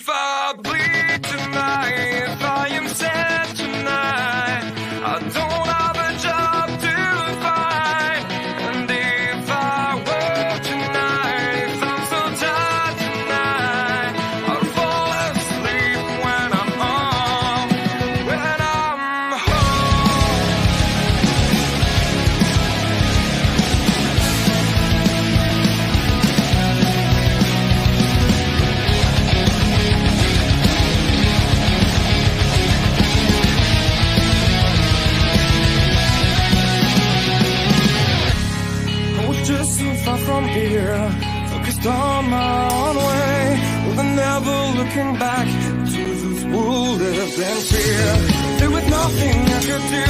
if I bleed tonight, if I am sad tonight, I don't have a job to find. And if I work tonight, if I'm so tired tonight, I'll fall asleep when I'm home, when I'm just so far from here, focused on my own way, with never looking back to those who lived in fear. There was nothing I could do,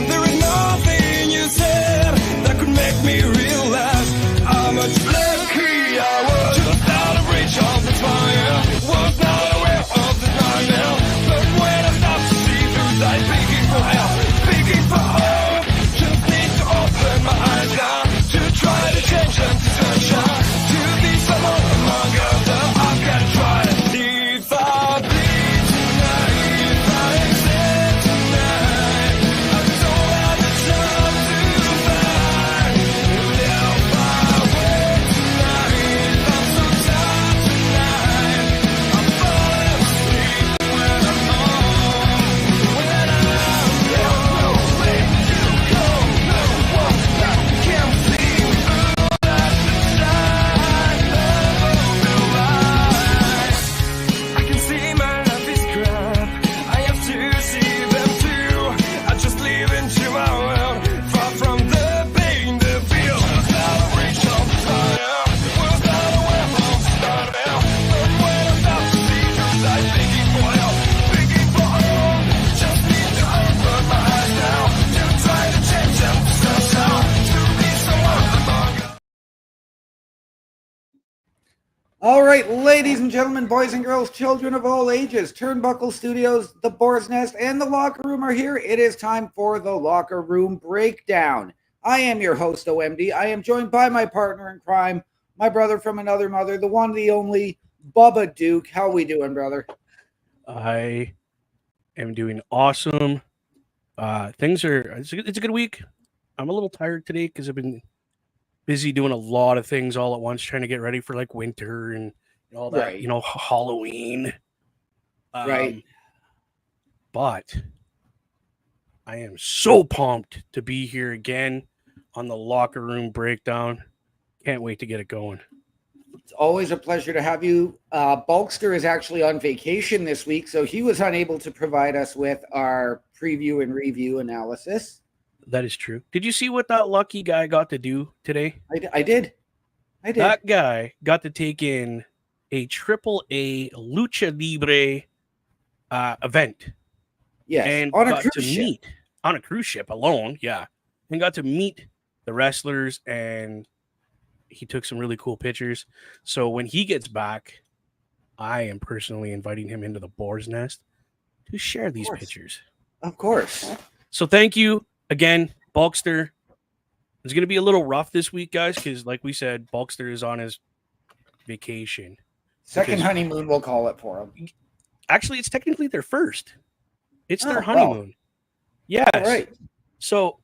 there was nothing you said that could make me realize how much lucky I was. Just out of reach of the fire, was not aware of the nightmare, but when I stopped to see through sight, begging for help, begging for hope, just need to open my eyes now, try to change them to sunshine, to be someone among others. I've got to try to see if I bleed tonight, if I accept tonight, I don't have the time to find. If I wait tonight, if I'm so tired tonight, I'm falling asleep when I'm home, when I'm no way to go, no one can see. I can see my life is crap, I have to see them too. I just live into my world, far from the pain, the feel. Was out of reach of the fire, was not aware of the start now. But when I stop to see through sight, begging for help, begging for hope, just need to open my eyes now, to try to change them to somehow, to be someone among us. All right, ladies and gentlemen, boys and girls, children of all ages, Turnbuckle Studios, The Boar's Nest, and The Locker Room are here. It is time for The Locker Room Breakdown. I am your host, OMD. I am joined by my partner in crime, my brother from another mother, the one, the only, Bubba Duke. How we doing, brother? I am doing awesome. It's a good week. I'm a little tired today because I've been busy doing a lot of things all at once, trying to get ready for like winter and all that, Right. Halloween. Right. But I am so pumped to be here again on the Locker Room Breakdown. Can't wait to get it going. It's always a pleasure to have you. Bulkster is actually on vacation this week, so he was unable to provide us with our preview and review analysis. That is true. Did you see what that lucky guy got to do today? I did. That guy got to take in a AAA Lucha Libre event. Yes, And on a got cruise to ship. meet on a cruise ship alone, yeah. And got to meet the wrestlers, and he took some really cool pictures. So when he gets back, I am personally inviting him into the Boar's Nest to share these pictures. Of course. So thank you again, Bulkster. It's going to be a little rough this week, guys, because like we said, Bulkster is on his vacation. Second honeymoon, we'll call it for him. Actually, it's technically their first. It's their Oh, honeymoon. well. Yes. All right. So,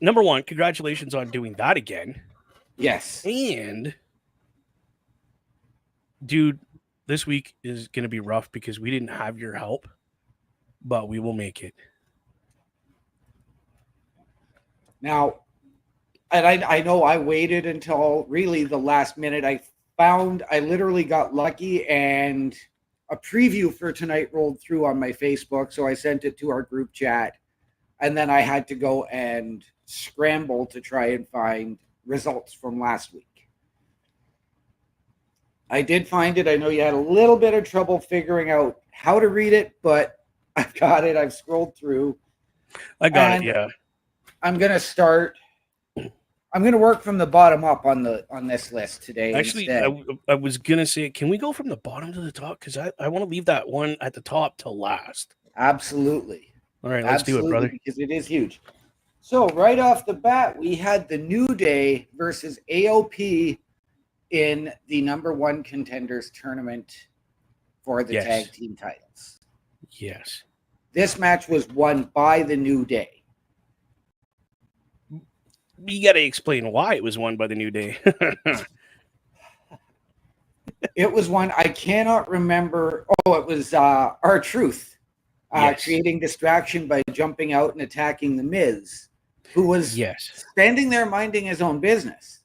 number one, congratulations on doing that again. Yes. And, dude, this week is going to be rough because we didn't have your help, but we will make it. Now, and I know I waited until really the last minute. I literally got lucky and a preview for tonight rolled through on my Facebook. So I sent it to our group chat, and then I had to go and scramble to try and find results from last week. I did find it. I know you had a little bit of trouble figuring out how to read it, but I've got it. I've scrolled through. I got it, yeah. I'm going to start. I'm going to work from the bottom up on this list today. Actually, I was going to say, can we go from the bottom to the top? Because I want to leave that one at the top till last. Absolutely. All right, let's do it, brother. Because it is huge. So right off the bat, we had the New Day versus AOP in the number one contenders tournament for the Yes. tag team titles. Yes. This match was won by the New Day. You got to explain why it was won by the New Day. It was one I cannot remember. Oh, it was R-Truth Yes. creating distraction by jumping out and attacking the Miz, who was Yes. standing there minding his own business.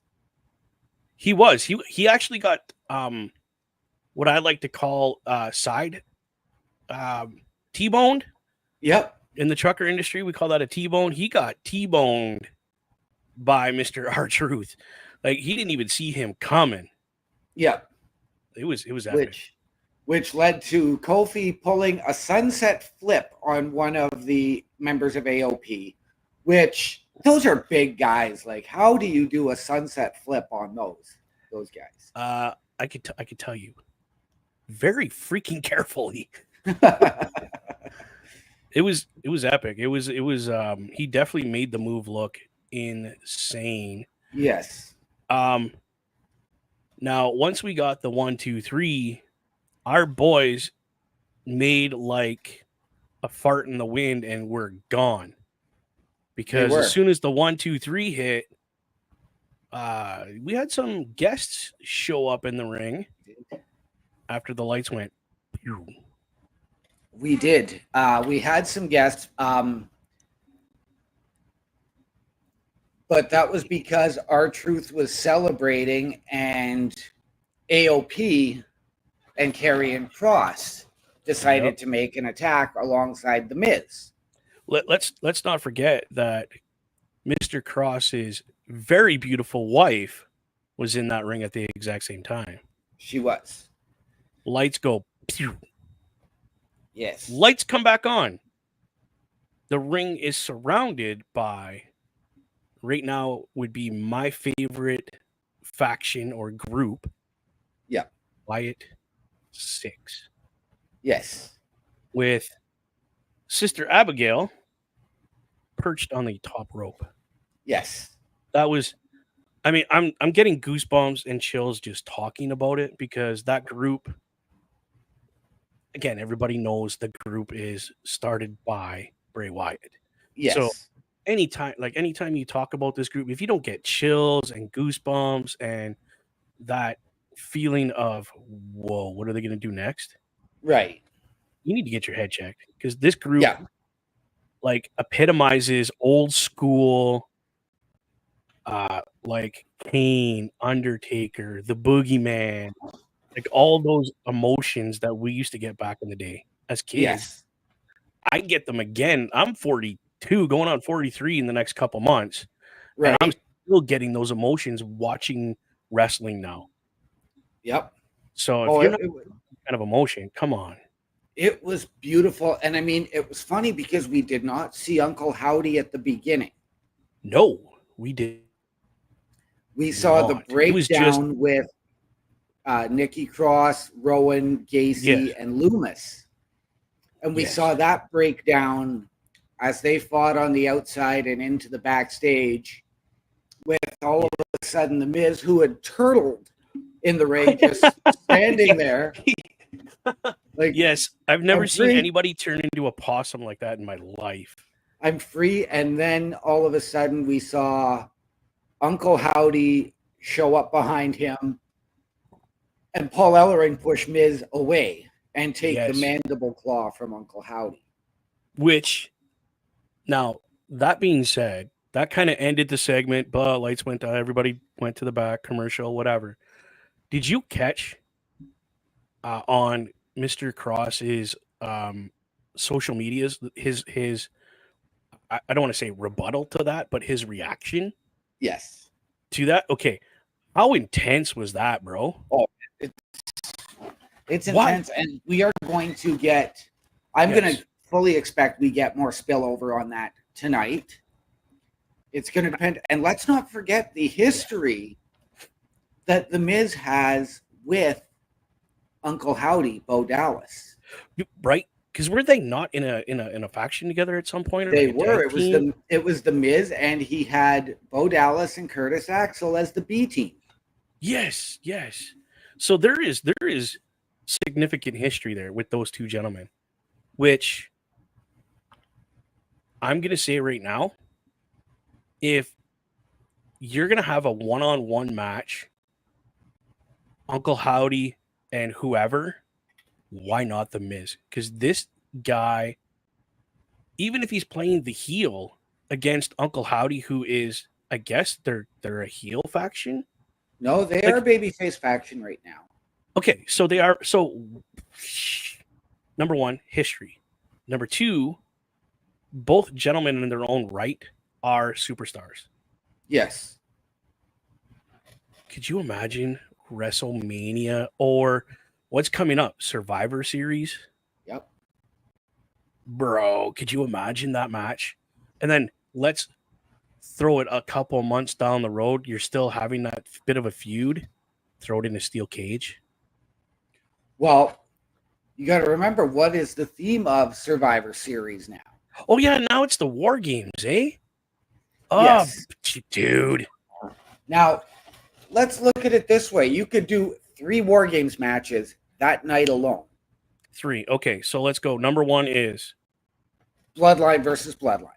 He was. He actually got what I like to call side T-boned. Yep. In the trucker industry, we call that a T-bone. He got T-boned by Mr. R-Truth. Like, he didn't even see him coming. Yep. It was epic. Which led to Kofi pulling a sunset flip on one of the members of AOP, which those are big guys. Like, how do you do a sunset flip on those guys? I could tell you very freaking carefully. It was epic. It was he definitely made the move look insane. Yes. Now once we got the 1, 2, 3, our boys made like a fart in the wind and we're gone. Because as soon as the 1, 2, 3 hit, we had some guests show up in the ring after the lights went. Pew. We did. We had some guests, but that was because R-Truth was celebrating, and AOP and Karrion Kross decided to make an attack alongside the Miz. Let's not forget that Mr. Cross's very beautiful wife was in that ring at the exact same time. She was. Lights go. Pew. Yes. Lights come back on. The ring is surrounded by, right now would be my favorite faction or group. Yeah. Wyatt 6. Yes. With Sister Abigail perched on the top rope. Yes. That was, I mean, I'm getting goosebumps and chills just talking about it, because that group, again, everybody knows the group is started by Bray Wyatt. Yes. So anytime you talk about this group, if you don't get chills and goosebumps and that feeling of, whoa, what are they going to do next? Right. You need to get your head checked, because this group like epitomizes old school, like Kane, Undertaker, the Boogeyman, like all those emotions that we used to get back in the day as kids. Yes. I get them again. I'm 42, going on 43 in the next couple months. Right. And I'm still getting those emotions watching wrestling now. Yep. So if you're not kind of emotion, come on. It was beautiful. And I mean, it was funny because we did not see Uncle Howdy at the beginning. No, we did. We saw the breakdown with Nikki Cross, Rowan, Gacy, and Loomis. And we saw that breakdown as they fought on the outside and into the backstage, with all of a sudden the Miz, who had turtled in the ring, just standing there. Like, yes, I've never seen anybody turn into a possum like that in my life. I'm free. And then all of a sudden we saw Uncle Howdy show up behind him, and Paul Ellering push Miz away and take the mandible claw from Uncle Howdy. Which, now, that being said, that kind of ended the segment. But lights went down, everybody went to the back, commercial, whatever. Did you catch on Mr. Cross's social medias his I don't want to say rebuttal to that, but his reaction? Yes. To that? Okay. How intense was that, bro? Oh, it's intense. And we are going to get, I'm going to fully expect we get more spillover on that tonight. It's going to depend. And let's not forget the history that The Miz has with Uncle Howdy, Bo Dallas. Right? Because were they not in a faction together at some point? Or they like were. It was the Miz, and he had Bo Dallas and Curtis Axel as the B team. Yes, yes. So there is significant history there with those two gentlemen, which I'm going to say right now, if you're going to have a one-on-one match, Uncle Howdy and whoever, why not The Miz? Because this guy, even if he's playing the heel against Uncle Howdy, who is, I guess they're a heel faction. No, they are a babyface faction right now. Okay, so they are. So, number one, history. Number two, both gentlemen in their own right are superstars. Yes. Could you imagine WrestleMania or what's coming up? Survivor Series? Yep. Bro, could you imagine that match? And then let's throw it a couple of months down the road. You're still having that bit of a feud. Throw it in a steel cage. Well, you got to remember, what is the theme of Survivor Series now? Oh, yeah, now it's the War Games, eh? Oh, Yes. dude. Now, let's look at it this way. You could do 3 War Games matches that night alone. 3. Okay, so let's go. Number 1 is Bloodline versus Bloodline.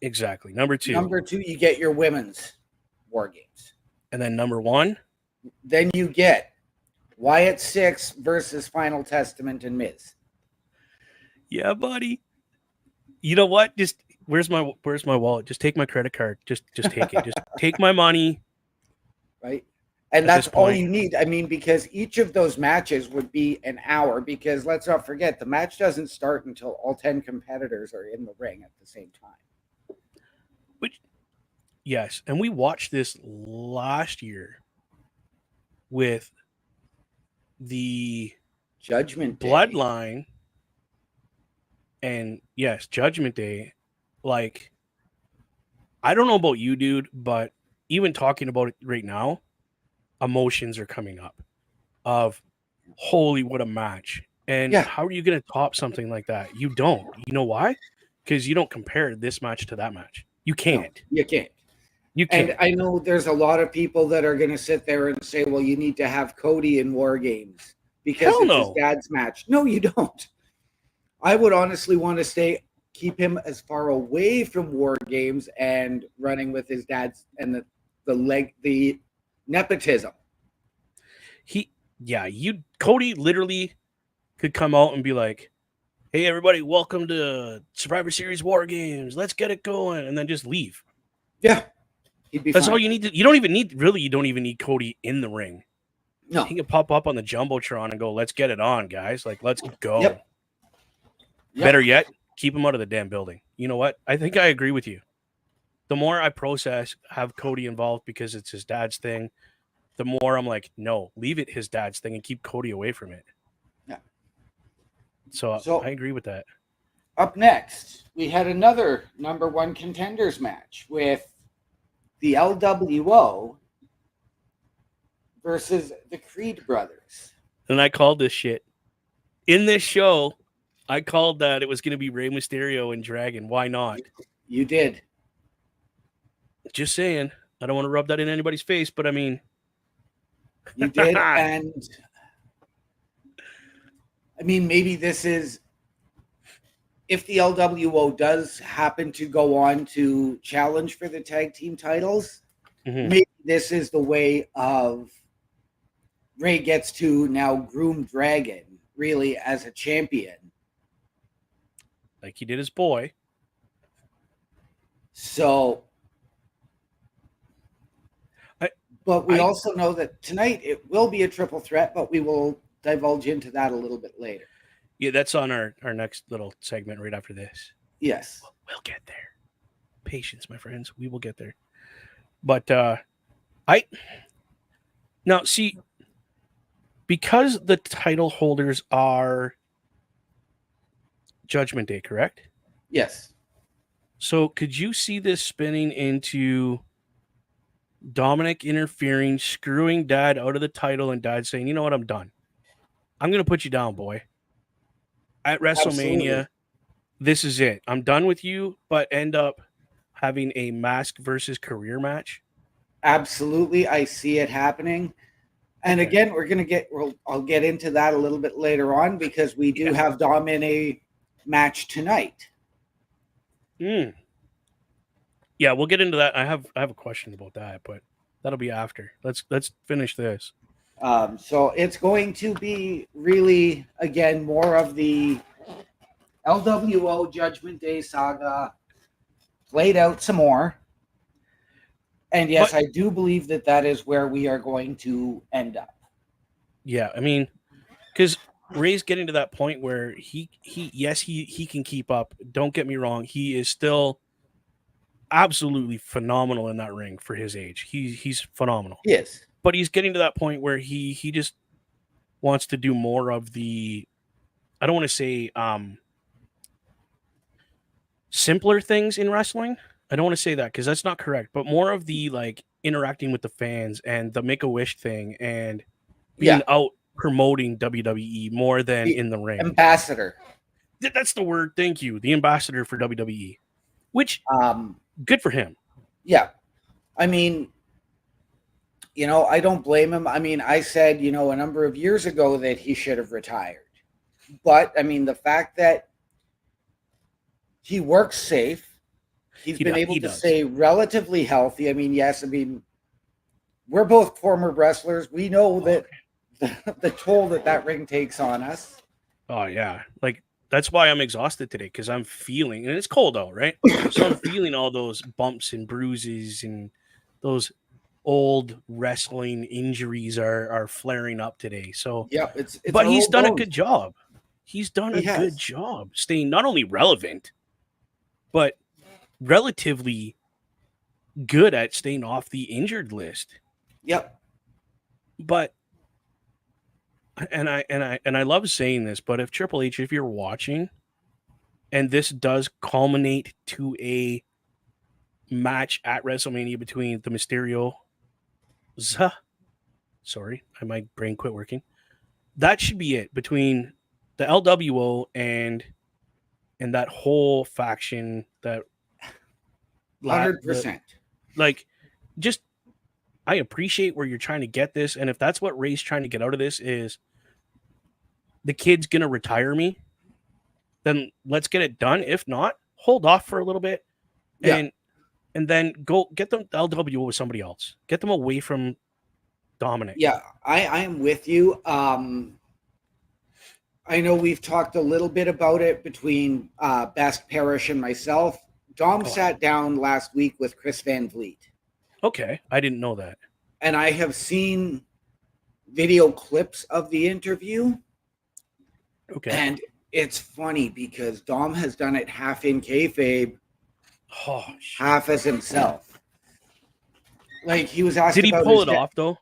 exactly. Number 2. Number 2, you get your women's War Games. And then number 1. Then you get Wyatt Six versus Final Testament and Miz. Yeah, buddy. You know what? Just where's my wallet? Just take my credit card. Just take it. Just take my money. Right? And At that's this all point. you need. I mean, because each of those matches would be an hour, because let's not forget, the match doesn't start until all 10 competitors are in the ring at the same time. Yes, and we watched this last year with the Judgment Day. Bloodline and yes, Judgment Day. Like, I don't know about you, dude, but even talking about it right now, emotions are coming up of holy, what a match. And Yeah. how are you going to top something like that? You don't. You know why? Because you don't compare this match to that match. You can't. You can't. You can't. And I know there's a lot of people that are going to sit there and say, well, you need to have Cody in War Games because Hell it's no. his dad's match. No, you don't. I would honestly want to keep him as far away from War Games and running with his dad's and the nepotism. Cody literally could come out and be like, hey, everybody, welcome to Survivor Series War Games. Let's get it going. And then just leave. Yeah. He'd be That's fine. all you need. You don't even need Cody in the ring. No. He can pop up on the Jumbotron and go, let's get it on, guys. Like, let's go. Yep. Better yet, keep him out of the damn building. You know what? I think I agree with you. The more I process, have Cody involved because it's his dad's thing, the more I'm like, no, leave it his dad's thing and keep Cody away from it. Yeah. So I agree with that. Up next, we had another number 1 contenders match with the LWO versus the Creed brothers. And I called this shit. In this show, I called that it was going to be Rey Mysterio and Dragon. Why not? You did. Just saying. I don't want to rub that in anybody's face, but I mean. You did. And I mean, maybe this is, if the LWO does happen to go on to challenge for the tag team titles, maybe this is the way of Rey gets to now groom Dragon really as a champion. Like he did his boy. So, but we also know that tonight it will be a triple threat, but we will divulge into that a little bit later. Yeah, that's on our next little segment right after this. Yes. We'll get there. Patience, my friends. We will get there. But now see, because the title holders are Judgment Day, correct? Yes. So could you see this spinning into Dominic interfering, screwing Dad out of the title, and Dad saying, you know what, I'm done. I'm going to put you down, boy. At WrestleMania, Absolutely. This is it. I'm done with you, but end up having a mask versus career match. Absolutely. I see it happening. And Okay. again, I'll get into that a little bit later on because we do have Dom in a match tonight. Mm. Yeah, we'll get into that. I have a question about that, but that'll be after. Let's finish this. So it's going to be really, again, more of the LWO Judgment Day saga played out some more. And yes, But- I do believe that is where we are going to end up. Yeah, I mean, because Ray's getting to that point where he can keep up. Don't get me wrong, he is still absolutely phenomenal in that ring for his age. He's phenomenal. Yes. But he's getting to that point where he just wants to do more of the, I don't want to say simpler things in wrestling. I don't want to say that because that's not correct, but more of the like interacting with the fans and the Make-A-Wish thing and being out promoting WWE more than The in the ring. Ambassador. That's the word. Thank you. The ambassador for WWE, which good for him. Yeah. I mean, I don't blame him. I mean, I said, a number of years ago that he should have retired. But I mean, the fact that he works safe, he's been able to stay relatively healthy. I mean, yes, I mean, we're both former wrestlers. We know that the toll that ring takes on us. Oh yeah, like that's why I'm exhausted today because I'm feeling, and it's cold out, right? So I'm feeling all those bumps and bruises and those old wrestling injuries are flaring up today. So yeah, it's but he's done a good job. He's done a good has. job staying not only relevant, but relatively good at staying off the injured list. Yep. But and I love saying this, but if Triple H, if you're watching, and this does culminate to a match at WrestleMania between the Mysterio, sorry, my brain quit working. That should be it between the LWO and that whole faction. That 100%. Like, just I appreciate where you're trying to get this, and if that's what Ray's trying to get out of this is the kid's gonna retire me, then let's get it done. If not, hold off for a little bit, and then go get them LWO with somebody else. Get them away from Dominic. Yeah, I am with you. I know we've talked a little bit about it between Best Parrish and myself. Dom sat down last week with Chris Van Vliet. Okay, I didn't know that. And I have seen video clips of the interview. Okay. And it's funny because Dom has done it half in kayfabe, half as himself. Like he was asked. Did he pull it off though?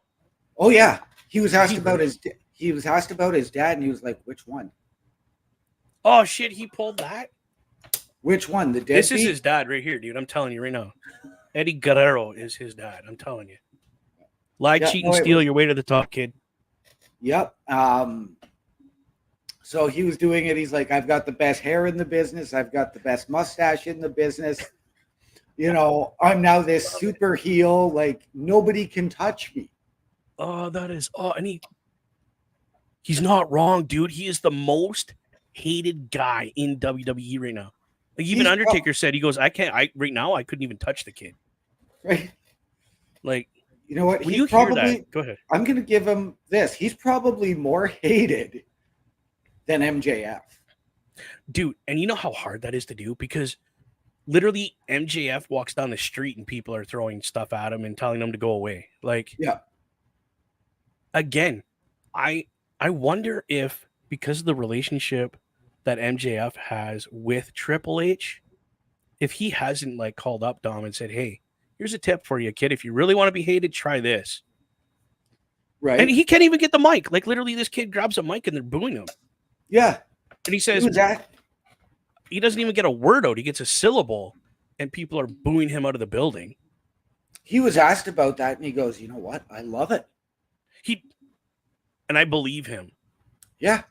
Oh yeah, he was asked about his. He was asked about his dad, and he was like, "Which one?" Oh shit, he pulled that. Which one? The deadbeat? This is his dad right here, dude. I'm telling you right now. Eddie Guerrero is his dad. I'm telling you. Lie, cheat, and steal your way to the top, kid. Yep. So he was doing it. He's like, I've got the best hair in the business. I've got the best mustache in the business. I'm now this super heel. Like, nobody can touch me. Oh, that is. Oh, and he's not wrong, dude. He is the most hated guy in WWE right now. Like, even Undertaker said, he goes, right now, I couldn't even touch the kid. Right. Like, you know what? When you hear that, go ahead. I'm going to give him this. He's probably more hated than MJF. Dude, and you know how hard that is to do? Because literally MJF walks down the street and people are throwing stuff at him and telling him to go away. Like, yeah. Again, I wonder if because of the relationship that MJF has with Triple H, if he hasn't like called up Dom and said, "Hey, here's a tip for you, kid. If you really want to be hated, try this." Right. And he can't even get the mic. Like literally, this kid grabs a mic and they're booing him. Yeah. And he says he doesn't even get a word out. He gets a syllable, and people are booing him out of the building. He was asked about that, and he goes, "You know what? I love it." And I believe him. Yeah.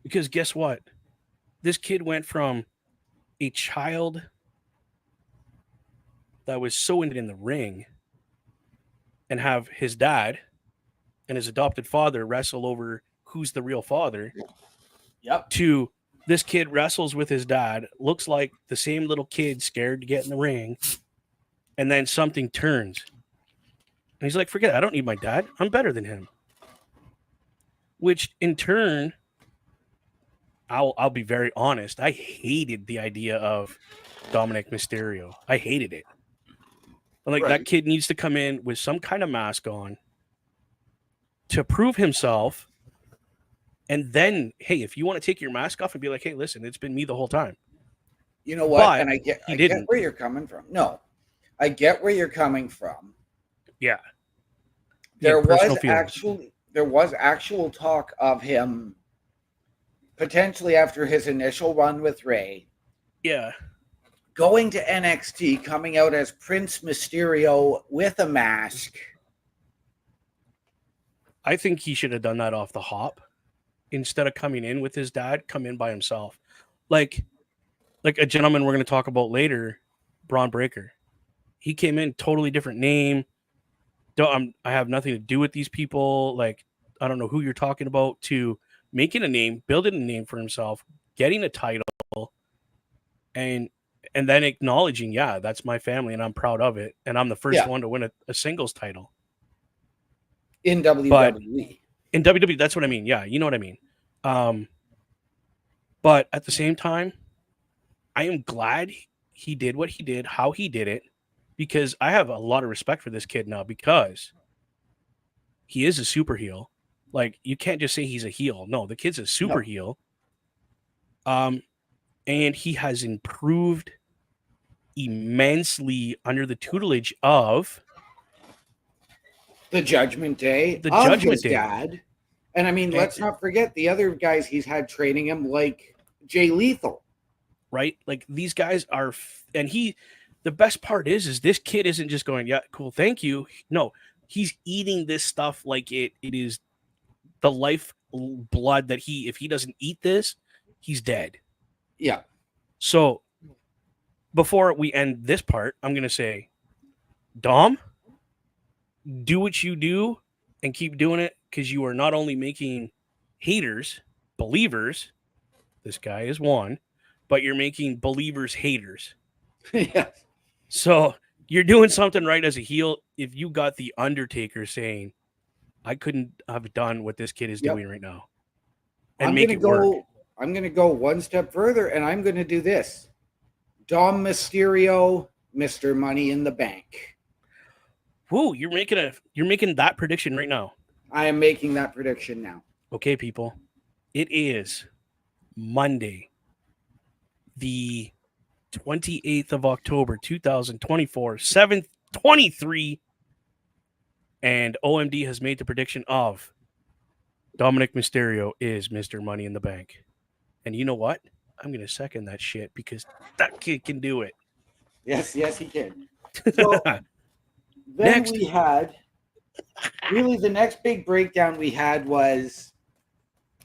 Because guess what? This kid went from a child that was so in the ring and have his dad and his adopted father wrestle over who's the real father, Yep. to this kid wrestles with his dad, looks like the same little kid scared to get in the ring, and then something turns. And he's like, forget it, I don't need my dad. I'm better than him. Which in turn, I'll be very honest, I hated the idea of Dominic Mysterio. I hated it. Like, Right. that kid needs to come in with some kind of mask on to prove himself. And then, hey, if you want to take your mask off and be like, hey, listen, it's been me the whole time. You know what? But And I get didn't. where you're coming from. No, I get where you're coming from. Yeah. There personal was actual talk of him potentially after his initial run with Ray Yeah. going to NXT, coming out as Prince Mysterio with a mask. I think he should have done that off the hop. Instead of coming in with his dad, come in by himself. Like a gentleman we're going to talk about later, Braun Breaker. He came in, totally different name. I have nothing to do with these people. Like, I don't know who you're talking about, to making a name, building a name for himself, getting a title, and then acknowledging, yeah, that's my family and I'm proud of it. And I'm the first one to win a singles title. In WWE. In WWE, that's what I mean. Yeah, you know what I mean. But at the same time, I am glad he did what he did, how he did it, because I have a lot of respect for this kid now, because he is a super heel. Like, you can't just say he's a heel. No, the kid's a super heel. And he has improved immensely under the tutelage of the Judgment Day, the of Judgment his Day. dad. And I mean, let's not forget the other guys he's had training him, like Jay Lethal. Right? Like, these guys are, and the best part is this kid isn't just going, yeah, cool, thank you. No, he's eating this stuff like it is the life blood that if he doesn't eat this, he's dead. Yeah. So before we end this part, I'm going to say, Dom, do what you do and keep doing it, because you are not only making haters believers, this guy is one, but you're making believers haters. Yeah. So you're doing something right as a heel. If you got the Undertaker saying, I couldn't have done what this kid is doing right now, and make it work. I'm going to go one step further, and I'm going to do this. Dom Mysterio, Mr. Money in the Bank. Whoa, you're making that prediction right now. I am making that prediction now. Okay, people. It is Monday, the 28th of October, 2024, 7:23, and OMD has made the prediction of Dominic Mysterio is Mr. Money in the Bank. And you know what? I'm going to second that shit, because that kid can do it. Yes, he can. So then we had, really the next big breakdown we had was,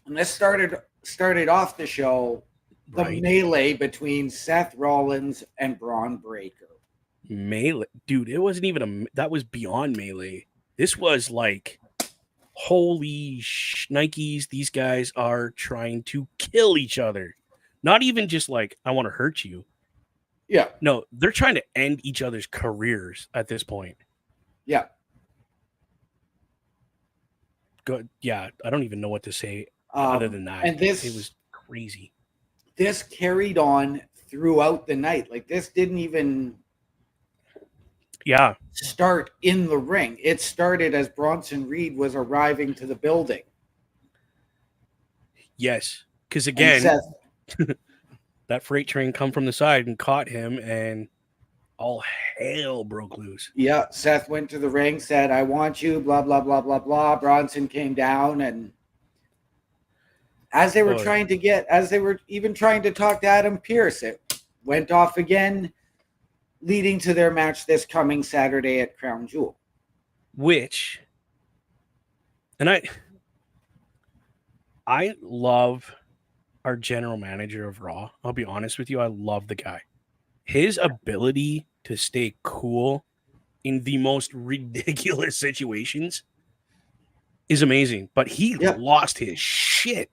and this started off the show, the melee between Seth Rollins and Braun Breaker. Melee, dude, it wasn't even that was beyond melee. This was like, holy shnikes, these guys are trying to kill each other. Not even just like, I want to hurt you. Yeah. No, they're trying to end each other's careers at this point. Yeah. Good. Yeah, I don't even know what to say other than that. And it was crazy. This carried on throughout the night. Like, this didn't even start in the ring. It started as Bronson Reed was arriving to the building. Yes, because again, that freight train come from the side and caught him, and all hell broke loose. Yeah, Seth went to the ring, said, I want you, blah, blah, blah, blah, blah. Bronson came down, and as they were even trying to talk to Adam Pearce, it went off again, leading to their match this coming Saturday at Crown Jewel. Which, and I love our general manager of Raw. I'll be honest with you. I love the guy. His ability to stay cool in the most ridiculous situations is amazing, but he Yeah. lost his shit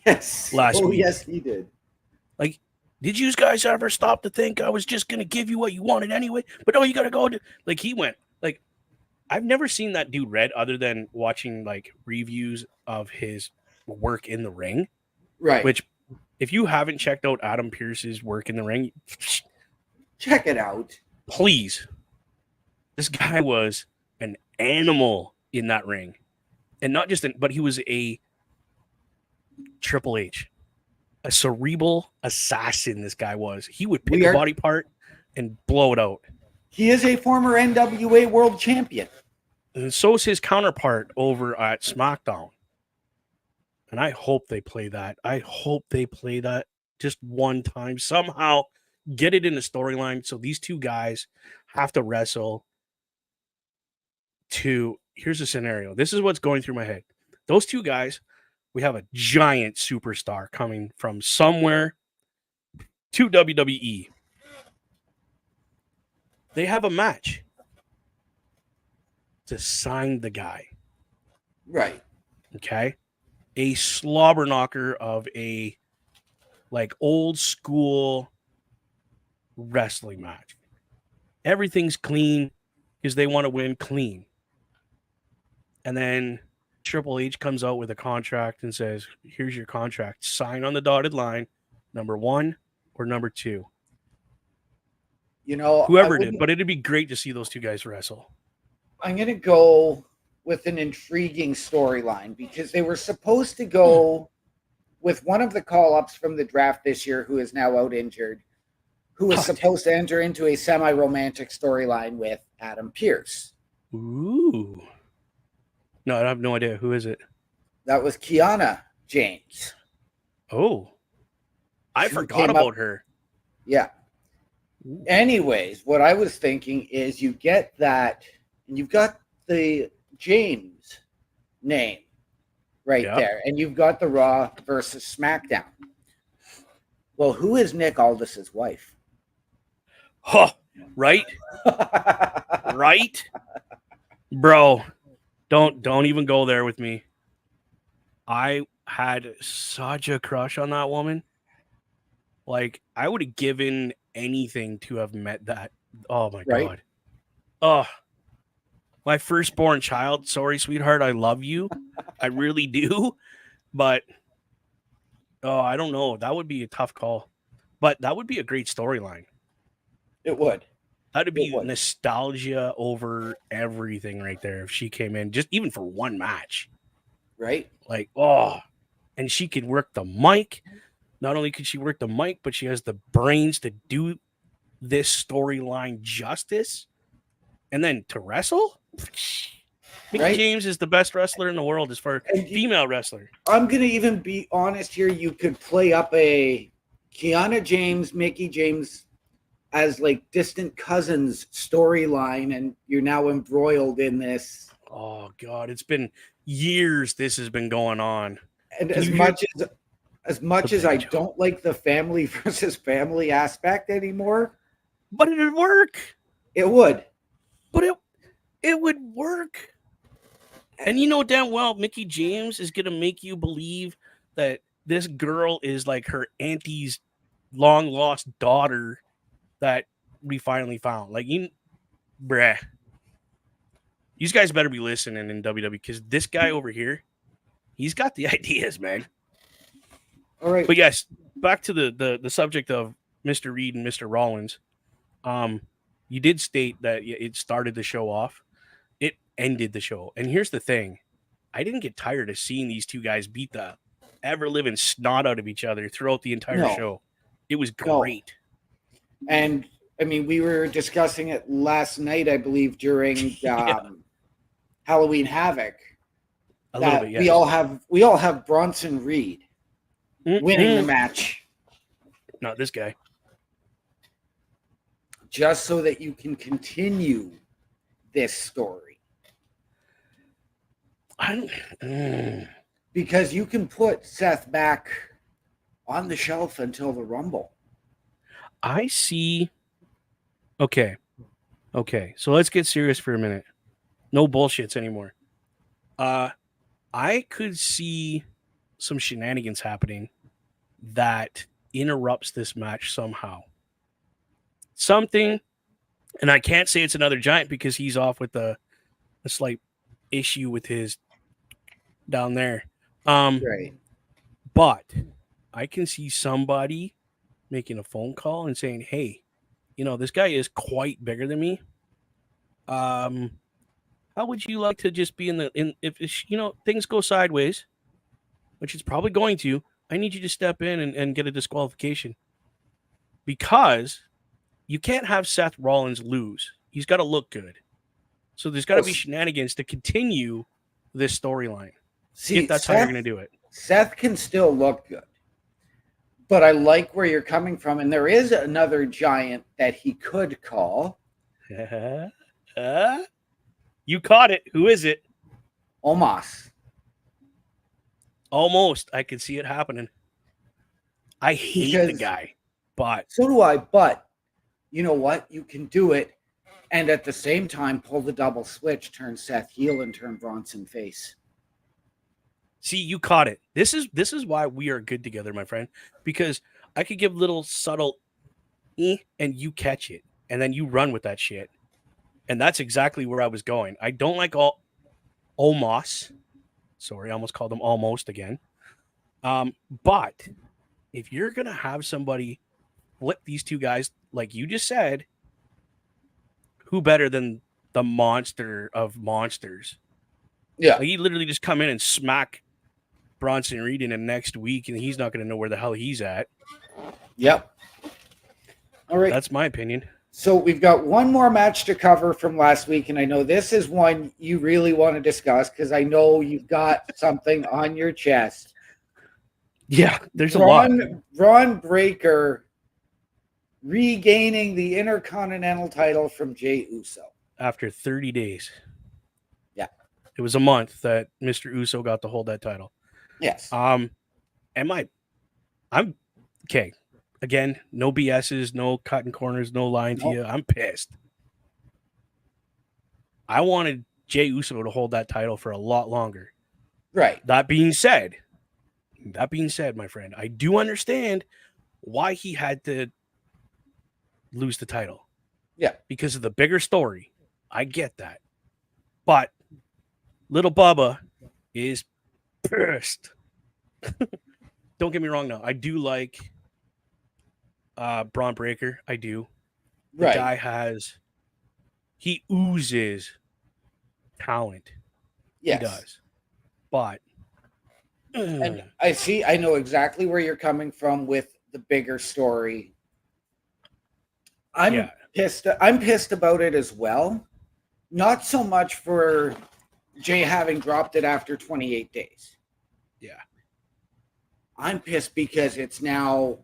Yes. last week. Yes, he did. Like, did you guys ever stop to think I was just gonna give you what you wanted anyway? But no, you gotta go. Like, he went. Like, I've never seen that dude red other than watching like reviews of his work in the ring. Right. Which, if you haven't checked out Adam Pearce's work in the ring, Check it out. please. This guy was an animal in that ring, and not just but he was a Triple H, a cerebral assassin. This guy was. He would pick a body part and blow it out. He is a former NWA World Champion. And so is his counterpart over at SmackDown. And I hope they play that. I hope they play that just one time. Somehow get it in the storyline. So these two guys have to wrestle to. Here's a scenario. This is what's going through my head. Those two guys, we have a giant superstar coming from somewhere to WWE. They have a match to sign the guy. Right. Okay. A slobber knocker of a like old school wrestling match. Everything's clean because they want to win clean. And then Triple H comes out with a contract and says, here's your contract. Sign on the dotted line, number 1 or number 2. You know, Whoever did, but it'd be great to see those two guys wrestle. I'm going to go with an intriguing storyline because they were supposed to go with one of the call-ups from the draft this year who is now out injured, who was supposed to enter into a semi-romantic storyline with Adam Pearce. Ooh. No, I have no idea. Who is it? That was Kiana James. Oh. I forgot about her. Yeah. Anyways, what I was thinking is you get that, and you've got the James name right there, and you've got the Raw versus SmackDown. Well, who is Nick Aldis's wife? Huh, right? Right? Bro, don't even go there with me. I had such a crush on that woman. Like, I would have given anything to have met that. Oh my God. Oh, my firstborn child. Sorry, sweetheart. I love you. I really do. But, oh, I don't know. That would be a tough call. But that would be a great storyline. It would. That would be nostalgia over everything right there if she came in, just even for one match. Right? Like, oh, and she could work the mic. Not only could she work the mic, but she has the brains to do this storyline justice. And then to wrestle? Mickie James is the best wrestler in the world as far as female wrestler. I'm going to even be honest here. You could play up a Kiana James, Mickie James as like distant cousins storyline, and you're now embroiled in this. Oh, God. It's been years this has been going on. And as much as I don't like the family versus family aspect anymore. But it would work. It would. But it would work. And you know damn well Mickie James is going to make you believe that this girl is like her auntie's long lost daughter that we finally found. Like, bruh. You guys better be listening in WWE because this guy over here, he's got the ideas, man. All right. But yes, back to the subject of Mr. Reed and Mr. Rollins. You did state that it started the show off. It ended the show. And here's the thing. I didn't get tired of seeing these two guys beat the ever-living snot out of each other throughout the entire show. It was great. And, I mean, we were discussing it last night, I believe, during Halloween Havoc. A little bit, we all have Bronson Reed winning the match. Not this guy. Just so that you can continue this story. Because you can put Seth back on the shelf until the Rumble. I see. Okay. So let's get serious for a minute. No bullshits anymore. I could see some shenanigans happening that interrupts this match somehow. Something, and I can't say it's another giant because he's off with a slight issue with his down there. Right. But I can see somebody making a phone call and saying, "Hey, this guy is quite bigger than me. How would you like to just be if things go sideways, which it's probably going to, I need you to step in and get a disqualification because you can't have Seth Rollins lose. He's got to look good. So there's got to be shenanigans to continue this storyline. See, if that's how you're going to do it. Seth can still look good. But I like where you're coming from. And there is another giant that he could call. You caught it. Who is it? Omos. Almost. I could see it happening. I hate the guy, but so do I. But you know what? You can do it, and at the same time, pull the double switch, turn Seth heel, and turn Bronson face. See, you caught it. This is why we are good together, my friend. Because I could give little subtle, and you catch it, and then you run with that shit. And that's exactly where I was going. I don't like Omos. Sorry, I almost called him almost again. But if you're gonna have somebody flip these two guys, like you just said, who better than the monster of monsters? Yeah, like he literally just come in and smack Bronson Reed in the next week, and he's not going to know where the hell he's at. Yep. All right, that's my opinion. So we've got one more match to cover from last week, and I know this is one you really want to discuss because I know you've got something on your chest. Yeah, there's a lot. Braun Breaker regaining the Intercontinental title from Jey Uso. After 30 days. Yeah. It was a month that Mr. Uso got to hold that title. Yes. I'm okay. Again, no BS's, no cutting corners, no lying to you. I'm pissed. I wanted Jey Uso to hold that title for a lot longer. Right. That being said, my friend, I do understand why he had to lose the title. Yeah. Because of the bigger story. I get that. But little Bubba is pissed. Don't get me wrong now. I do like Braun Breaker. I do. The guy he oozes talent. Yes. He does. But and I know exactly where you're coming from with the bigger story. I'm pissed about it as well. Not so much for Jay having dropped it after 28 days. Yeah. I'm pissed because it's now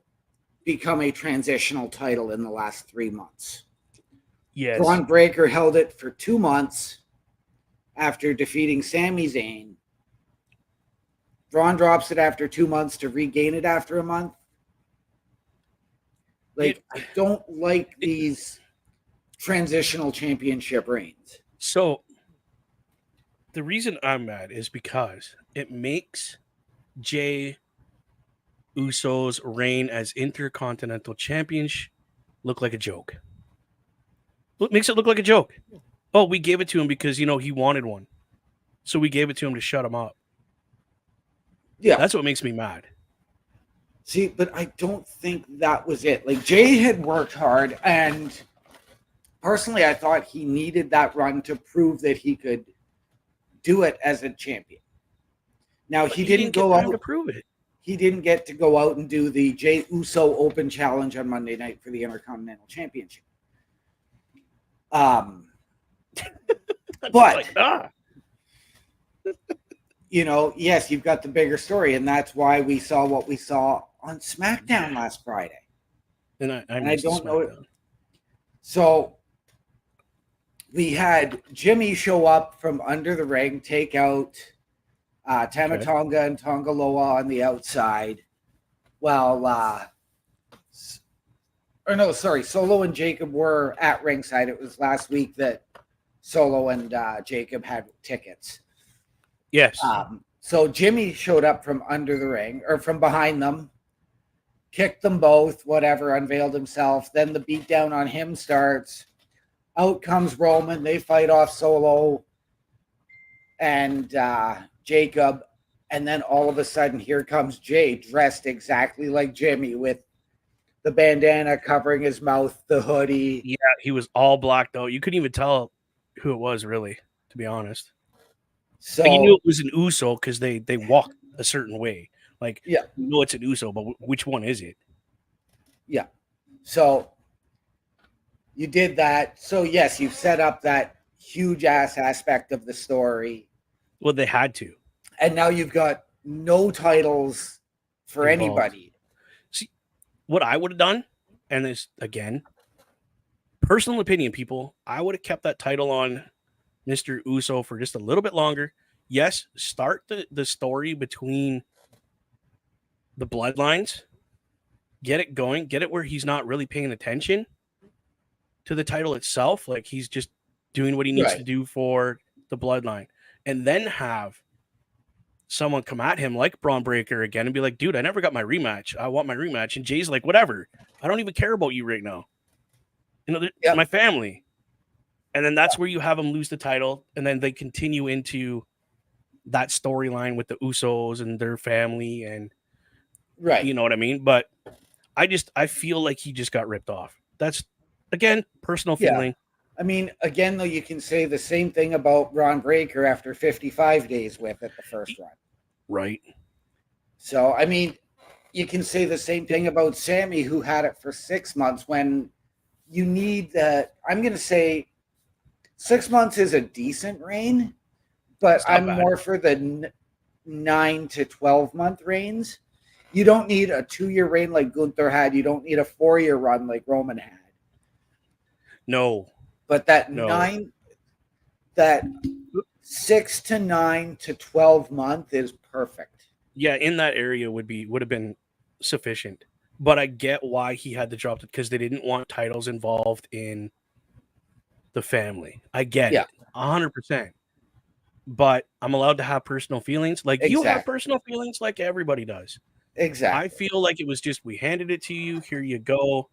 become a transitional title in the last 3 months. Yes. Braun Breaker held it for 2 months after defeating Sami Zayn. Braun drops it after 2 months to regain it after a month. I don't like these transitional championship reigns. So the reason I'm mad is because it makes Jey Uso's reign as Intercontinental Champion look like a joke. It makes it look like a joke. Oh, we gave it to him because, he wanted one. So we gave it to him to shut him up. Yeah. That's what makes me mad. See, but I don't think that was it. Jay had worked hard, and personally, I thought he needed that run to prove that he could do it as a champion. Now, he didn't go out to prove it. He didn't get to go out and do the Jey Uso Open Challenge on Monday night for the Intercontinental Championship. But yes, you've got the bigger story, and that's why we saw what we saw on SmackDown last Friday. And I don't know it. So we had Jimmy show up from under the ring, take out Tama Tonga and Tonga Loa on the outside. Solo and Jacob were at ringside. It was last week that Solo and Jacob had tickets. Yes. So Jimmy showed up from under the ring or from behind them, kicked them both, whatever, unveiled himself. Then the beatdown on him starts. Out comes Roman. They fight off Solo and Jacob. And then all of a sudden, here comes Jay, dressed exactly like Jimmy with the bandana covering his mouth, the hoodie. Yeah, he was all blacked out. You couldn't even tell who it was, really, to be honest. So Like, you knew it was an Uso because they walked a certain way. Like, yeah, you know it's an Uso, but which one is it? yeah. So you did that. So yes, you've set up that huge ass aspect of the story. Well, they had to. And now you've got no titles for Involved. anybody. See, what I would have done, and this, again, personal opinion, people, I would have kept that title on Mr. Uso for just a little bit longer. Yes, start the story between the bloodlines. Get it going. Get it where he's not really paying attention to the title itself. Like, he's just doing what he needs to do for the bloodline. And then have someone come at him like Braun Breaker again and be like, dude, I never got my rematch. I want my rematch. And Jay's like, whatever. I don't even care about you right now. You know, my family. And then that's where you have them lose the title. And then they continue into that storyline with the Usos and their family. And you know what I mean? But I feel like he just got ripped off. That's, again, personal feeling. I mean, again, though, you can say the same thing about Braun Breaker after 55 days with it the first run. Right. So, I mean, you can say the same thing about Sammy, who had it for 6 months when you need that. I'm going to say 6 months is a decent reign, but I'm more for the 9 to 12 month reigns. You don't need a 2-year reign like Gunther had. You don't need a 4-year run like Roman had. No. But that 6 to 9 to 12 month is perfect. Yeah, in that area would have been sufficient. But I get why he had to drop it, because they didn't want titles involved in the family. I get it 100%. But I'm allowed to have personal feelings. Like you have personal feelings like everybody does. Exactly. I feel like it was just, we handed it to you. Here you go.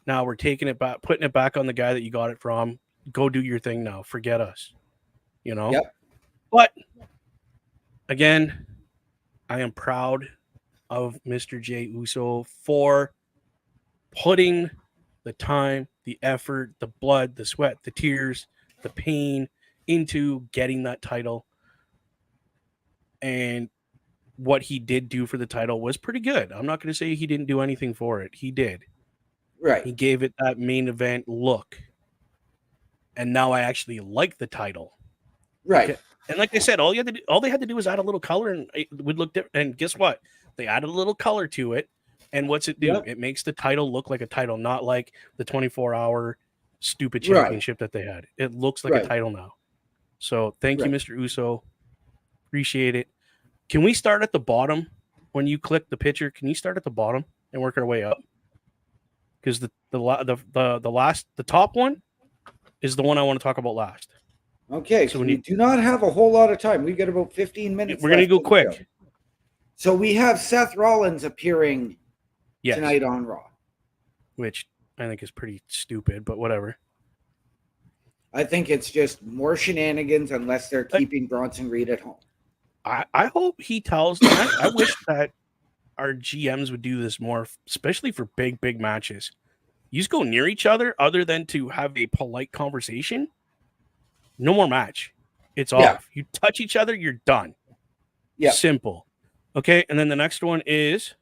Now we're taking it back, putting it back on the guy that you got it from. Go do your thing now. Forget us. You know? Yep. But again, I am proud of Mr. Jey Uso for putting the time, the effort, the blood, the sweat, the tears, the pain into getting that title. And what he did do for the title was pretty good. I'm not going to say he didn't do anything for it. He did. Right. He gave it that main event look. And now I actually like the title. Right. Okay. And like I said, all they had to do was add a little color and it would look different. And guess what? They added a little color to it. And what's it do? Yep. It makes the title look like a title, not like the 24-hour stupid championship that they had. It looks like a title now. So thank you, Mr. Uso. Appreciate it. Can we start at the bottom? When you click the picture, can you start at the bottom and work our way up? Because the top one is the one I want to talk about last. Okay, so we do not have a whole lot of time. We've got about 15 minutes. We're going to go quick. So we have Seth Rollins appearing tonight on Raw. Which I think is pretty stupid, but whatever. I think it's just more shenanigans unless they're keeping Bronson Reed at home. I hope he tells them. I wish that our GMs would do this more, especially for big matches. You just go near each other than to have a polite conversation. No more match. It's off. You touch each other, you're done. Yeah. Simple. Okay, and then the next one is?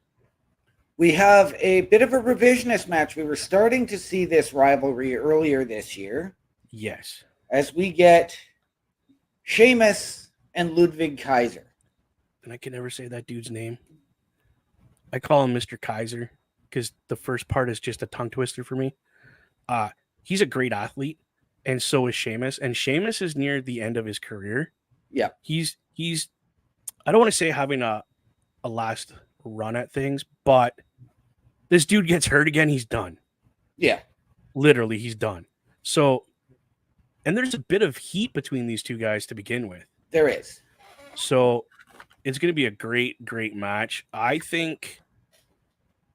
We have a bit of a revisionist match. We were starting to see this rivalry earlier this year. Yes. As we get Sheamus and Ludwig Kaiser. And I can never say that dude's name. I call him Mr. Kaiser because the first part is just a tongue twister for me. He's a great athlete, and so is Sheamus. And Sheamus is near the end of his career. Yeah. He's I don't want to say having a last run at things, but this dude gets hurt again, he's done. Yeah. Literally, he's done. So, and there's a bit of heat between these two guys to begin with. There is. So It's going to be a great, great match. I think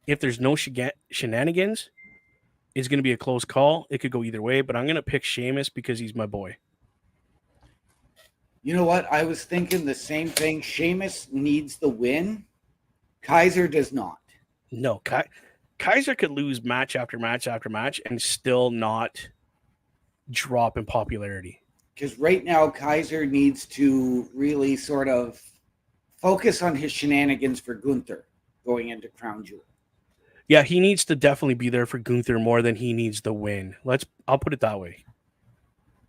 if there's no shenanigans, it's going to be a close call. It could go either way, but I'm going to pick Sheamus because he's my boy. You know what? I was thinking the same thing. Sheamus needs the win. Kaiser does not. No, Kaiser could lose match after match after match and still not drop in popularity. Because right now, Kaiser needs to really sort of focus on his shenanigans for Gunther going into Crown Jewel. Yeah, he needs to definitely be there for Gunther more than he needs the win. I'll put it that way.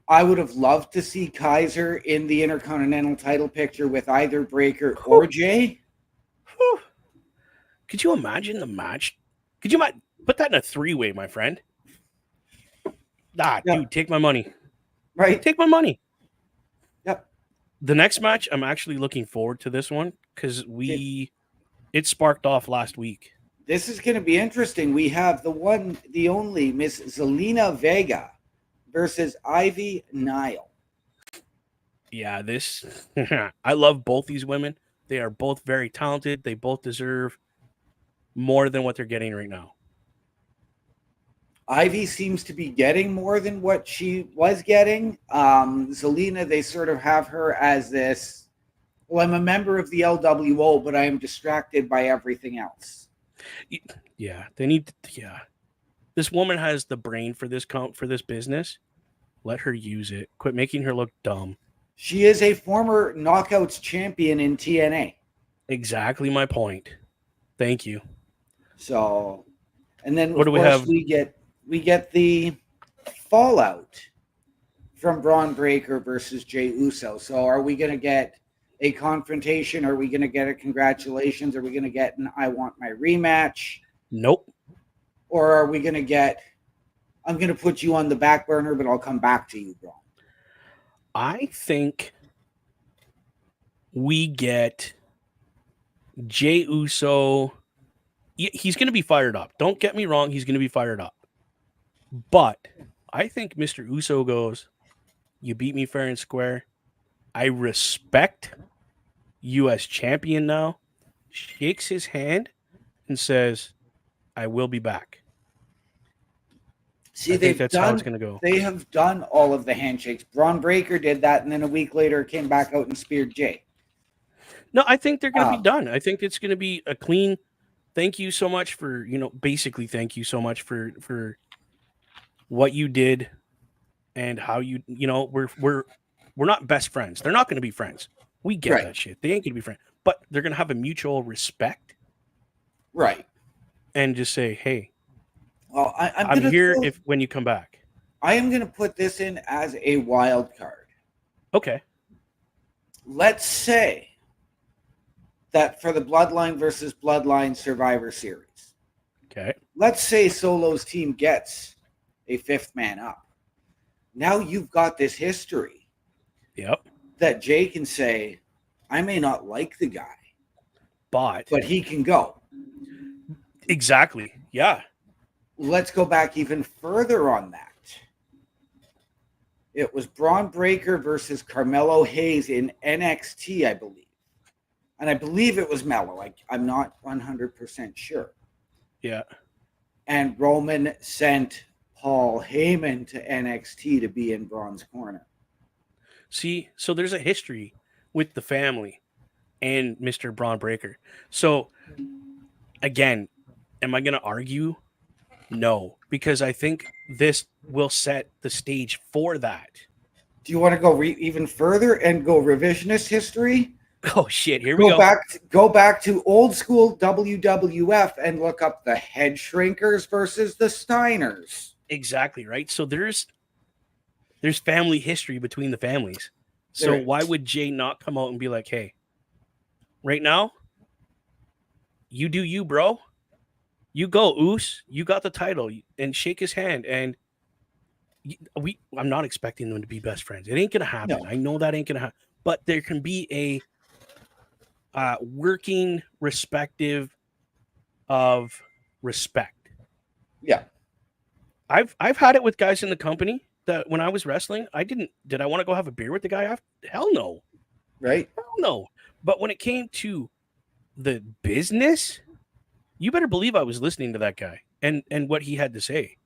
I would have loved to see Kaiser in the Intercontinental title picture with either Breaker or Jay. Whew. Could you imagine the match? Could you put that in a 3-way, my friend? Dude, take my money. Right? Take my money. Yep. The next match, I'm actually looking forward to this one because it sparked off last week. This is going to be interesting. We have the one, the only Miss Zelina Vega versus Ivy Nile. Yeah, I love both these women. They are both very talented. They both deserve more than what they're getting right now. Ivy seems to be getting more than what she was getting. Zelina, they sort of have her as this, well, I'm a member of the LWO, but I am distracted by everything else. Yeah, they need. Yeah, this woman has the brain for this business. Let her use it. Quit making her look dumb. She is a former Knockouts champion in TNA. Exactly my point. Thank you. So, and then what do we have? We get the fallout from Braun Breaker versus Jey Uso. So, are we going to get a confrontation? Are we going to get a congratulations? Are we going to get an I want my rematch? Nope. Or are we going to get, I'm going to put you on the back burner, but I'll come back to you, Braun? I think we get Jey Uso. He's going to be fired up. Don't get me wrong. He's going to be fired up. But I think Mr. Uso goes, you beat me fair and square. I respect you as champion now. Shakes his hand and says, I will be back. See, I think that's how it's going to go. They have done all of the handshakes. Braun Breaker did that, and then a week later came back out and speared Jay. No, I think they're going to be done. I think it's going to be a clean thank you so much for, basically thank you so much for what you did and how we're not best friends. They're not going to be friends. We get that shit. They ain't going to be friends. But they're going to have a mutual respect. Right. And just say, hey, well, I'm here when you come back. I am going to put this in as a wild card. Okay. Let's say that for the Bloodline versus Bloodline Survivor Series. Okay. Let's say Solo's team gets a fifth man up. Now you've got this history. Yep. That Jay can say, I may not like the guy, but he can go. Exactly. Yeah. Let's go back even further on that. It was Braun Breaker versus Carmelo Hayes in NXT, I believe. And I believe it was Mello. I'm not 100% sure. Yeah. And Roman sent Paul Heyman to NXT to be in Braun's corner. See, so there's a history with the family and Mr. Braun Breaker. So, again, am I going to argue? No, because I think this will set the stage for that. Do you want to go even further and go revisionist history? Oh, shit. Here we go. Go back to old school WWF and look up the Head Shrinkers versus the Steiners. Exactly, right? So there's family history between the families. So why would Jay not come out and be like, hey, right now, you do you, bro. You go, Oos. You got the title, and shake his hand. And I'm not expecting them to be best friends. It ain't gonna happen. No. I know that ain't gonna happen. But there can be a working respective of respect. Yeah, I've had it with guys in the company that when I was wrestling, did I want to go have a beer with the guy after? Hell no. Right? Hell no. But when it came to the business, you better believe I was listening to that guy and what he had to say.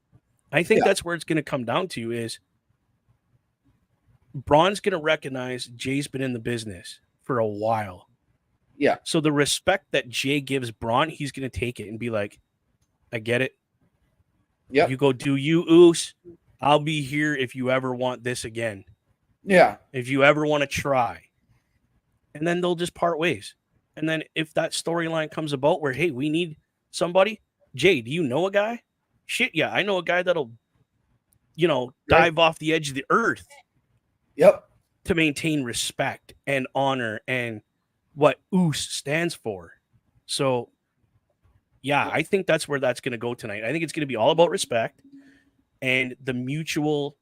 I think Yeah. that's where it's going to come down to is Braun's going to recognize Jay's been in the business for a while. Yeah. So the respect that Jay gives Braun, he's going to take it and be like, I get it. Yep. You go do you, Oos. I'll be here if you ever want this again. Yeah. If you ever want to try. And then they'll just part ways. And then if that storyline comes about where, hey, we need somebody, Jay, do you know a guy? Shit, yeah, I know a guy that'll, dive off the edge of the earth Yep. to maintain respect and honor and what Oos stands for. So, yeah, I think that's where that's going to go tonight. I think it's going to be all about respect and the mutual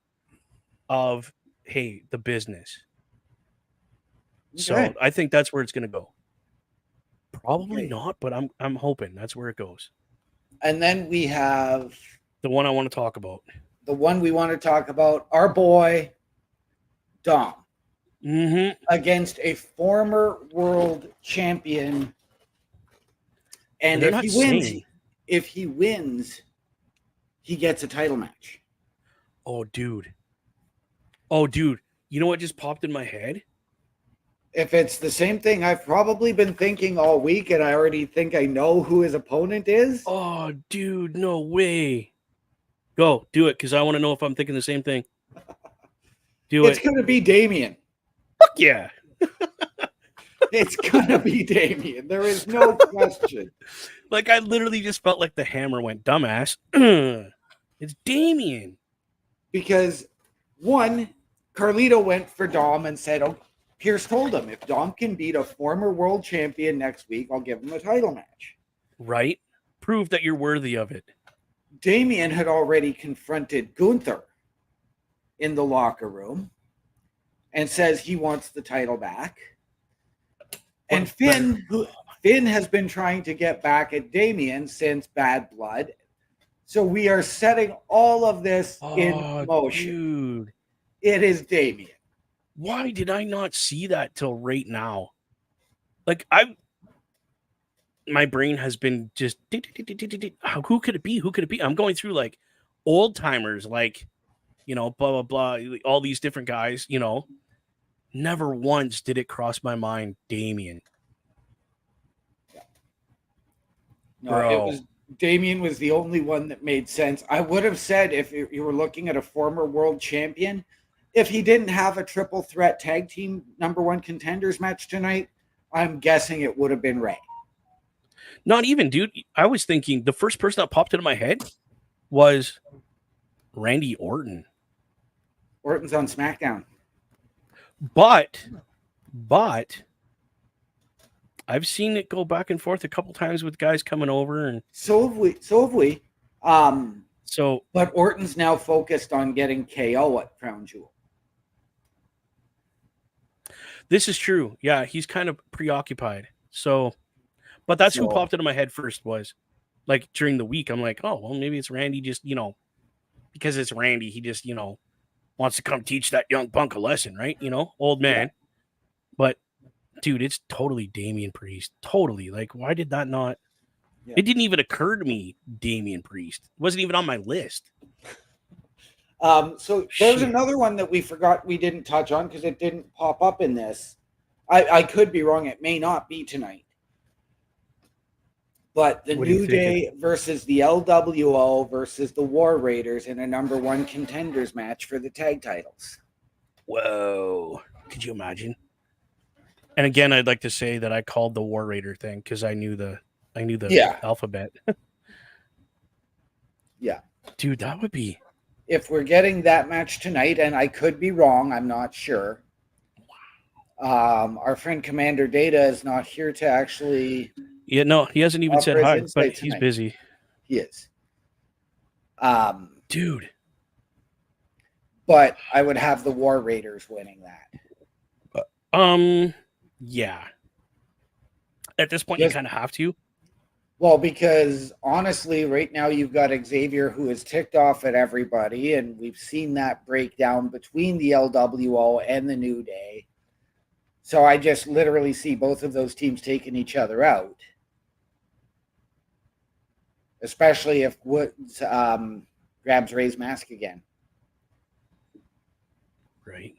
of, hey, the business. So Okay. I think that's where it's going to go. Probably Okay. not, but I'm hoping that's where it goes. And then we have The one I want to talk about. the one we want to talk about, our boy Dom Mm-hmm. against a former world champion. And They're if not he wins, saying- he gets a title match. Oh, dude. You know what just popped in my head? If it's the same thing I've probably been thinking all week, and I already think I know who his opponent is. Oh, dude, no way. Go, do it, because I want to know if I'm thinking the same thing. Do It's it. going to be Damien. Fuck yeah. It's going to be Damien. There is no question. Like, I literally just felt like the hammer went, dumbass. It's Damien. Because, one, Carlito went for Dom and said, oh, Pierce told him, if Dom can beat a former world champion next week, I'll give him a title match. Right? Prove that you're worthy of it. Damien had already confronted Gunther in the locker room and says he wants the title back. And Finn has been trying to get back at Damien since Bad Blood. So we are setting all of this in motion. Dude. It is Damien. Why did I not see that till right now? Like, my brain has been just, who could it be? Who could it be? I'm going through like old timers, like, blah, blah, blah, all these different guys, Never once did it cross my mind, Damien. No, Damien was the only one that made sense. I would have said, if you were looking at a former world champion, if he didn't have a triple threat tag team #1 contenders match tonight, I'm guessing it would have been Ray. Not even, dude. I was thinking the first person that popped into my head was Randy Orton. Orton's on SmackDown. But I've seen it go back and forth a couple times with guys coming over, and So have we. So, but Orton's now focused on getting KO at Crown Jewel. This is true. Yeah, he's kind of preoccupied. So, but that's who popped into my head first was, like, during the week. I'm like, oh, well, maybe it's Randy just, because it's Randy, he just, wants to come teach that young punk a lesson, right? Old man. Yeah. But, dude, it's totally Damian Priest. Totally. Like, why did that not? Yeah. It didn't even occur to me, Damian Priest. It wasn't even on my list. So there's another one that we forgot we didn't touch on because it didn't pop up in this. I could be wrong. It may not be tonight. But the New Day versus the LWO versus the War Raiders in a #1 contenders match for the tag titles. Whoa. Could you imagine? And again, I'd like to say that I called the War Raider thing because I knew the alphabet. Yeah. Dude, that would be... If we're getting that match tonight, and I could be wrong, I'm not sure. Our friend Commander Data is not here to actually... Yeah, no, he hasn't even said hi, but he's tonight. Busy. He is. Dude. But I would have the War Raiders winning that. Yeah. At this point, you kind of have to. Well, because honestly, right now you've got Xavier who is ticked off at everybody, and we've seen that breakdown between the LWO and the New Day. So I just literally see both of those teams taking each other out. Especially if Woods grabs Ray's mask again. Right.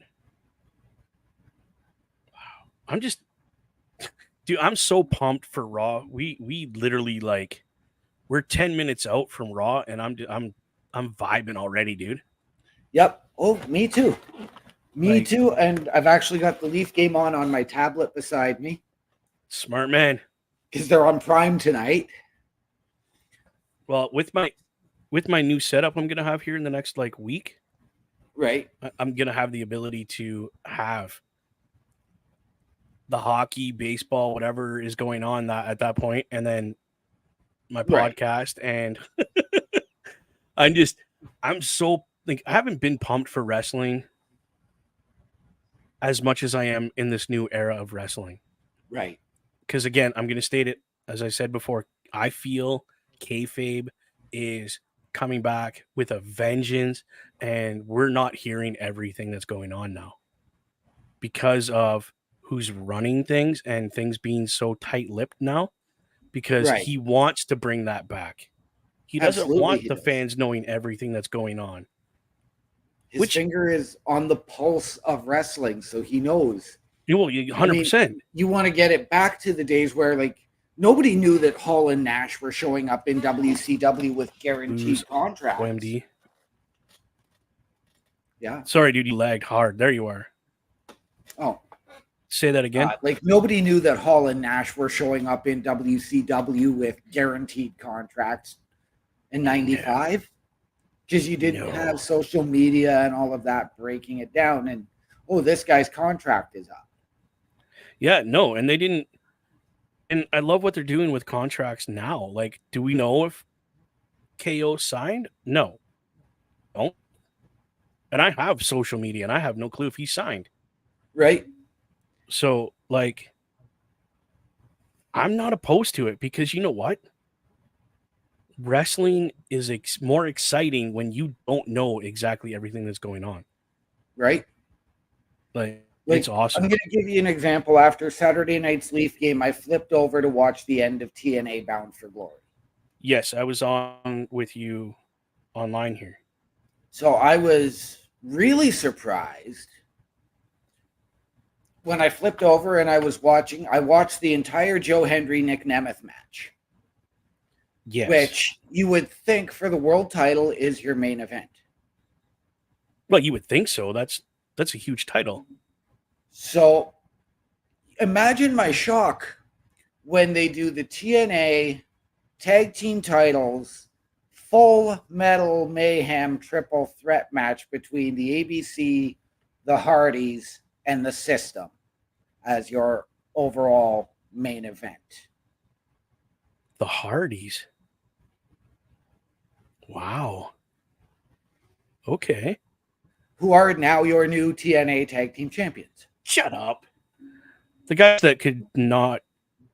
Wow. Dude, I'm so pumped for Raw. We literally like we're 10 minutes out from Raw and I'm vibing already, dude. Yep. Oh, me too. Me Like, too. And I've actually got the Leaf game on my tablet beside me smart man. because they're on Prime tonight. Well, with my new setup I'm gonna have here in the next like week, Right. I'm gonna have the ability to have the hockey, baseball, whatever is going on that at that point, and then my Right. podcast. And I'm so like I haven't been pumped for wrestling as much as I am in this new era of wrestling. Right. Because again, I'm gonna state it as I said before. I feel kayfabe is coming back with a vengeance, and we're not hearing everything that's going on now because of who's running things and things being so tight-lipped now. Because Right. he wants to bring that back. He doesn't Absolutely want he the does. fans knowing everything that's going on. His finger is on the pulse of wrestling, so he knows. Well, 100%. You want to get it back to the days where like nobody knew that Hall and Nash were showing up in WCW with guaranteed contracts. OMD. Yeah. Sorry, dude, you lagged hard. There you are. Oh. Say that again. Like nobody knew that Hall and Nash were showing up in WCW with guaranteed contracts in '95 because you didn't have social media and all of that breaking it down. And this guy's contract is up. Yeah, no, and they didn't. And I love what they're doing with contracts now. Like, do we know if KO signed? No. Don't. And I have social media, and I have no clue if he signed. Right. So, like, I'm not opposed to it because you know what? Wrestling is more exciting when you don't know exactly everything that's going on. Right. Like it's awesome. I'm going to give you an example. After Saturday night's Leaf game, I flipped over to watch the end of TNA Bound for Glory. Yes, I was on with you online here. So I was really surprised when I flipped over and I watched the entire Joe Hendry Nick Nemeth match. Yes. Which you would think for the world title is your main event. Well, you would think so. That's a huge title. So imagine my shock when they do the TNA tag team titles, Full Metal Mayhem triple threat match between the ABC, the Hardys, and the System as your overall main event. The Hardys. Wow. Okay. Who are now your new TNA tag team champions. Shut up. The guys that could not.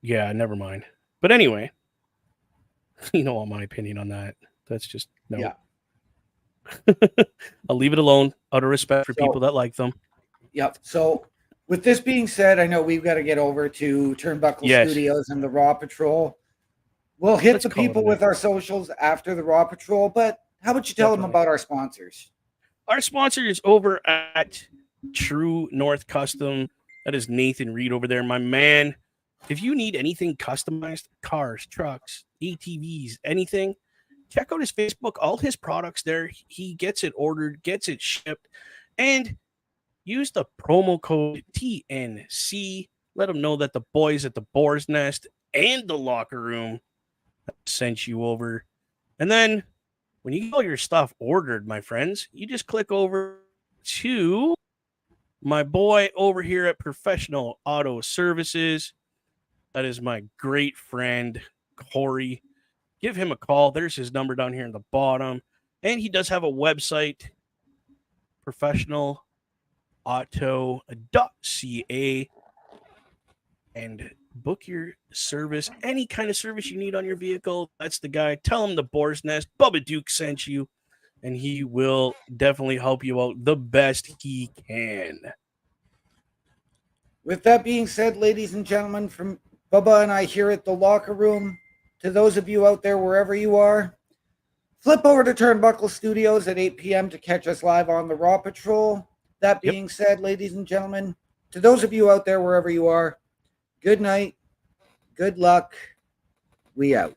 Yeah, never mind. But anyway, you know all my opinion on that. That's just no. Yeah. I'll leave it alone out of respect for people that like them. Yep. So with this being said, I know we've got to get over to Turnbuckle Studios and the Raw Patrol. We'll hit the people with our socials after the Raw Patrol, but how about you tell them about our sponsors? Our sponsor is over at True North Custom. That is Nathan Reed over there, my man. If you need anything customized, cars, trucks, ATVs, anything, check out his Facebook. All his products there. He gets it ordered, gets it shipped, and use the promo code TNC. Let them know that the boys at the Boar's Nest and the Locker Room sent you over. And then when you get all your stuff ordered, my friends, you just click over to my boy over here at Professional Auto Services. That is my great friend, Corey. Give him a call. There's his number down here in the bottom. And he does have a website, professionalauto.ca. And book your service, any kind of service you need on your vehicle. That's the guy. Tell him the Boar's Nest, Bubba Duke sent you, and he will definitely help you out the best he can. With that being said, ladies and gentlemen, from Bubba and I here at the locker room, to those of you out there wherever you are, flip over to Turnbuckle Studios at 8 p.m. to catch us live on the Raw Patrol. That being said, ladies and gentlemen, to those of you out there wherever you are, good night, good luck, we out.